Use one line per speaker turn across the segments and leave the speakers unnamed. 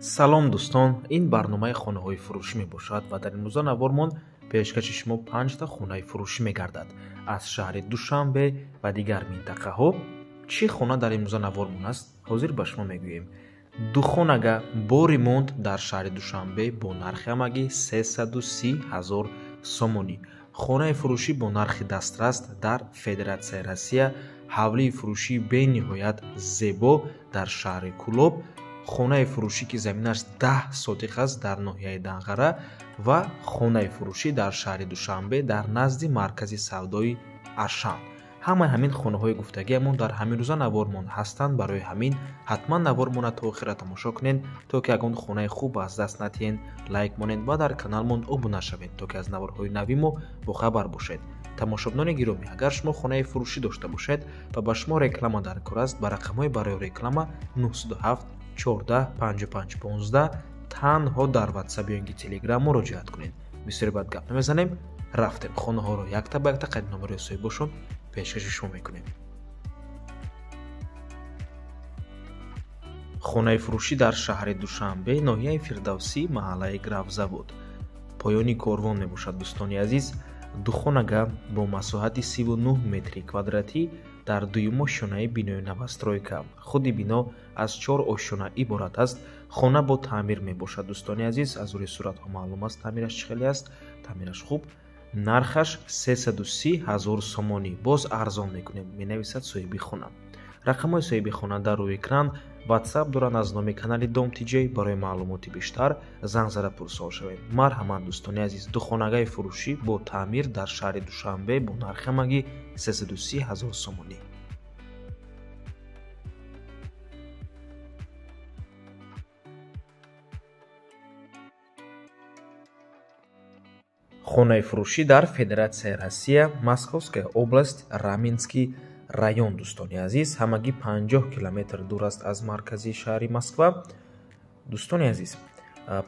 салом дӯстон, ин барномаи хонаҳои фурӯшӣ мебошад ва дар имрӯза навормон пешкаши шумо 5 хонаи фурӯшӣ мегардад аз шаҳри Душанбе ва дигар минтақаҳо. Чӣ хона дар имрӯза навормон аст? ҳозир ба шумо мегӯем. Ду хонага бо ремонт дар шаҳри Душанбе бо нархи ҳамагӣ 330 000 сомонӣ. хонаи фурӯшӣ бо нархи дастрас дар Федератсияи Россия, ҳавлии фурӯшӣ бениҳоят зебо дар шаҳри Кӯлоб, хонаи фурӯшӣ ки заминаш 10 сотих аст дар ноҳияи Данғара ва хонаи фурӯшӣ дар шаҳри Душанбе дар назди маркази савдои Аршан. ҳамаи ҳамин хонаҳои гуфтагиамон дар ҳамин рӯза навормон ҳастанд. Барои ҳамин ҳатман навормона то охира тамошо кунед, то ки ягон хонаи хуб аз даст надиҳед, лайк монед ва дар каналмон обуна шавед, то ки аз наворҳои нави мо бохабар бошед. Тамошобинони гиромӣ, агар шумо хонаи фурӯшӣ дошта бошед ва ба шумо реклама дар кор аст, ба рақамҳои барои реклама 907 14 55 15 танҳо дар WhatsApp ё инги Telegram муроҷиат кунед. бисёре бад гап намезанем, рафтем хонаҳоро якта ба якта қайдиномаро ҳисобошон пешкаши шумо мекунем. хонаи фурӯшӣ дар шаҳри Душанбе, ноҳияи Фирдавсӣ, маҳаллаи Графзавод. поёни корвон мебошад дӯстони азиз. ду хонага бо масоҳати 39 метри квадратӣ дар дуюмо шонаи бинои навастройка. худи бино аз 4 ошона иборат аст. хона бо таъмир мебошад дӯстони азиз. аз рӯи суратҳо маълум аст таъмираш чӣ хеле аст. таъмираш хуб. нархаш 330 000 сомонӣ. боз арзон мекунем, менависад соҳиби хона. рақамҳои соҳиби хона дар рӯи экран. WhatsApp доранд аз номи канали Домтиҷей. барои маълумоти бештар занг зада пурсол шавед. марҳамат дӯстони азиз, духонагаи фурӯшӣ бо таъмир дар шаҳри Душанбе бо нархи ҳамагӣ 330 000 сомонӣ. хонаи фурӯшӣ дар Федератсияи Россия, Московская область, Раменский район дӯстони азиз. ҳамагӣ 50 километр дур аст аз маркази шаҳри Москва. дӯстони азиз,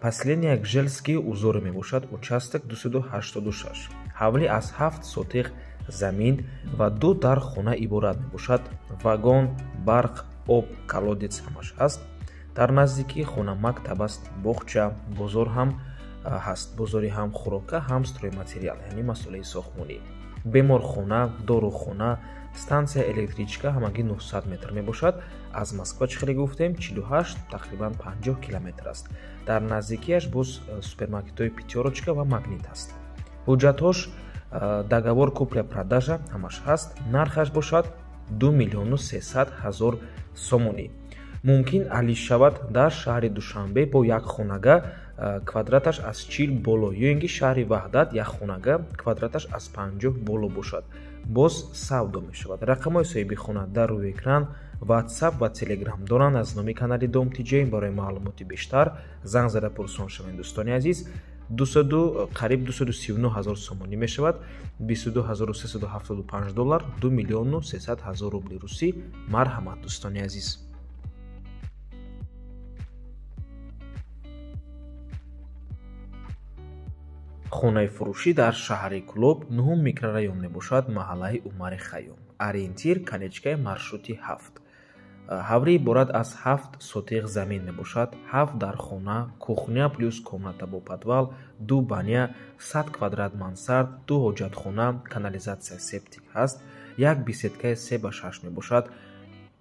поселения Гжельский узори мебошад, участок 286. ҳавлӣ аз 7 сотих замин ва 2 дар хона иборат мебошад. вагон, барқ, об, колодец ҳамаш ҳаст. дар наздикии хона мактаб аст, боғча, бозор ҳам ҳаст. бозори ҳам хӯрока, ҳам стройматериал, яъне масъулаи сохтмонӣ. беморхона, дорухона, станция электричка ҳамагӣ 900 метр мебошад. аз Москва чӣ хеле гуфтем? 48 тақрибан 50 километр аст. дар наздикияш боз супермаркетҳои Пятерочка ва Магнит аст. ҳуҷҷатҳош договор купля-продажа ҳамаш ҳаст. нархаш бошад 2 300 000 сомонӣ. мумкин алиш шавад дар шаҳри Душанбе бо як хонага квадраташ аз 40 боло ё инги шаҳри Ваҳдат як хонага квадраташ аз 50 боло бошад. боз савдо мешавад. рақамҳои соҳиби хона дар рӯи экран. WhatsApp ва Telegram доранд аз номи канали Домтиҷей. барои маълумоти бештар занг зада пурсон шавед дӯстони азиз. 22 қариб 239 000 сомонӣ мешавад. 22 375 $, 2 300 000 рубли русӣ. марҳамат дӯстони азиз. хонаи фурӯшӣ дар шаҳри Кӯлоб, 9 микрорайон мебошад, маҳаллаи Умари Хайём. ориентир канечкаи маршрути 7. ҳавлӣ иборат аз 7 сотих замин мебошад. 7 дар хона, кухня плюс комната бо подвал, 2 баня, 100 квадрат мансард, 2 ҳоҷатхона, канализатсия септик ҳаст. як беседкаи 3/6 мебошад.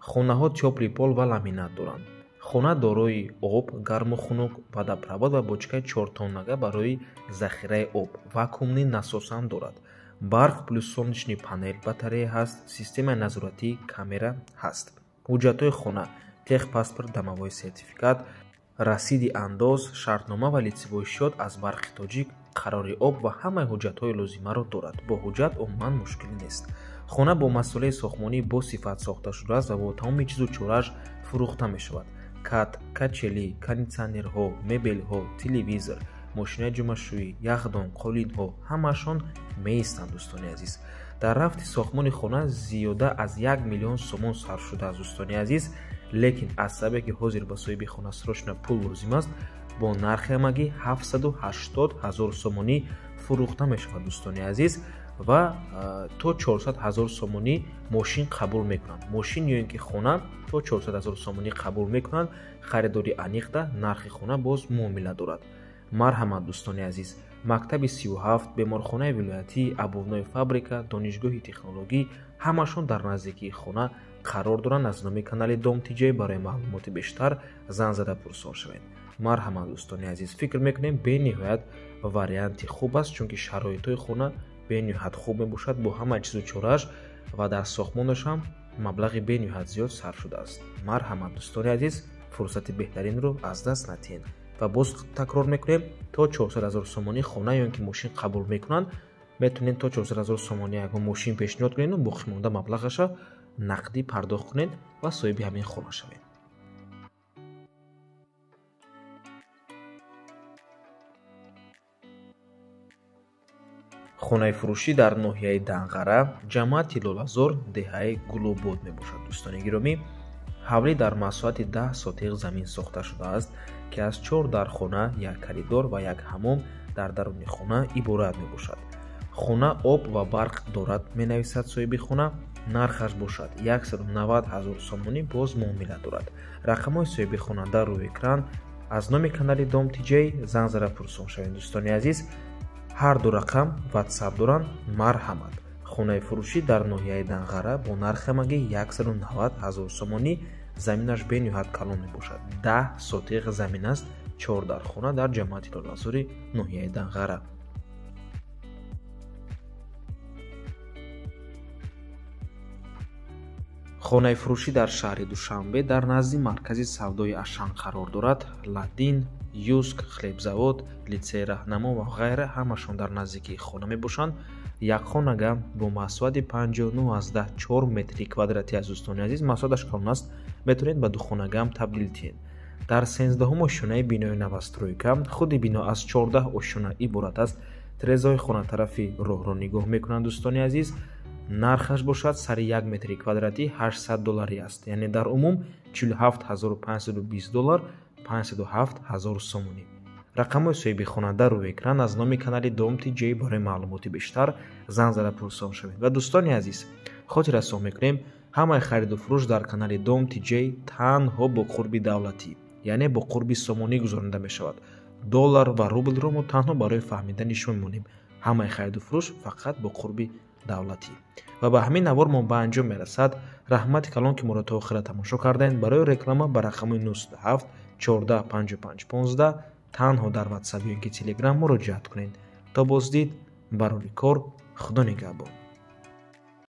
хонаҳо тёплий пол ва ламинат доранд. хона дорои об, гарму хунук, водопровод ва бочкаи 4 тоннага барои захираи об. вакуумни насос ҳам дорад. барқ плюс солнечный панел, батарея ҳаст. системаи назоратии камера ҳаст. ҳуҷҷатҳои хона: техпаспорт, домовой сертификат, расиди андоз, шартнома ва лицевой счёт аз барқи тоҷик, қарори об ва ҳамаи ҳуҷҷатҳои лозимаро дорад. бо ҳуҷҷат умуман мушкилӣ нест. хона бо масъулаи сохтмонӣ бо сифат сохта шудааст ва бо тамоми чизу чораш фурӯхта мешавад. кат, качели, кондитсионерҳо, мебелҳо, телевизор, мошинаи ҷумашӯӣ, яхдон, қолинҳо ҳамаашон меистанд дӯстони азиз. дар рафти сохтмони хона зиёда аз 1 миллион сомон сарф шудааст дӯстони азиз. лекин аз сабабе ки ҳозир ба соҳиби хона срочно пул лозим аст, бо нархи ҳамагӣ 780 000 сомонӣ фурӯхта мешавад дӯстони азиз. ва то 400 000 сомонӣ мошин қабул мекунанд. Мошин ё ин ки хона то 400 000 сомонӣ қабул мекунанд. харидори аниқда нархи хона боз муомила дорад. марҳамат дӯстони азиз, мактаби 37, беморхонаи вилоятӣ, обувной фабрика, донишгоҳи технологӣ ҳамашон дар наздикии хона қарор доранд. аз номи канали Dom TJ барои маълумоти бештар зан зада пурсон шавед. марҳамат дӯстони азиз, фикр мекунем бениҳоят варианти хуб аст, чунки шароитҳои хона бениҳоят хуб мебошад бо ҳама чизу чорааш ва дар сохтмонаш ҳам маблағи бениҳоят зиёд сарф шудааст. марҳамат дӯстони азиз, фурсати беҳтаринро аз даст надиҳед. ва боз такрор мекунем, то 400 000 сомонӣ хона ё ин ки мошин қабул мекунанд. метавонед то 400 000 сомонӣ ягон мошин пешниҳод кунед, боқӣ монда маблағаша нақдӣ пардохт кунед ва соҳиби ҳамин хона шавед. хонаи фурӯшӣ дар ноҳияи Данғара, ҷамоати Лолазор, деҳаи Гулобод мебошад. дӯстони гиромӣ, ҳавлӣ дар масоҳати 10 сотиқ замин сохта шудааст, ки аз 4 дархона, 1 коридор ва 1 ҳаммом дар даруни хона иборат мебошад. хона об ва барқ дорад, менависад соҳиби хона. нархаш бошад 190 000 сомонӣ, боз муомила дорад. рақамҳои соҳиби хона дар рӯи экран. аз номи канали Dom TJ зан зада пурсон шавед. дӯстони азиз, ҳар ду рақам ватсап доранд. марҳамат. хонаи фурӯшӣ дар ноҳияи Данғара бо нархамагӣ 190 000 сомонӣ, заминаш бениҳоят калон мебошад. 10 сотиқ замин аст, 4 дархона дар ҷамоати Лолазори ноҳияи Данғара. хонаи фурӯшӣ дар шаҳри Душанбе дар назди маркази савдои Ашан қарор дорад. Ладин, Юск, хлебзавод, литсеи раҳнамо ва ғайра ҳамашон дар наздикии хона мебошанд. якхонага бо масоҳати 59,4 метри квадратӣ аз дӯстони азиз, масоҳаташ калон аст, метавонед ба духонагам табдил диҳед. дар 13-ум ошёнаи бинои навастройка, худи бино аз 14 ошёна иборат аст. тирезаҳои хона тарафи роҳро нигоҳ мекунанд. дӯстони азиз, нархаш бошад сари 1 метри квадратӣ $800 аст, яъне дар умум $47520, $507 000 сомонӣ. рақамҳои соҳиби хона дар рӯи экран. аз номи канали Dom TJ барои маълумоти бештар зан зада пурсон шавед. ва дӯстони азиз, хотир расон мекунем, ҳамаи хариду фурӯш дар канали Dom TJ танҳо бо қурби давлатӣ, яъне бо қурби сомонӣ гузаронида мешавад. доллар ва рублро мо танҳо барои фаҳмидани шумо мемонем. ҳамаи хариду фурӯш фақат бо қурби давлатӣ. ва ба ҳамин навор мо ба анҷом мерасад. раҳмати калон ки моро то охира тамошо кардаед. барои реклама ба рақамҳои 97 14 55 15 танҳо дар ватсап ё ин ки телеграм муроҷиат кунед. то боздид, барори кор, худо нигаҳбон.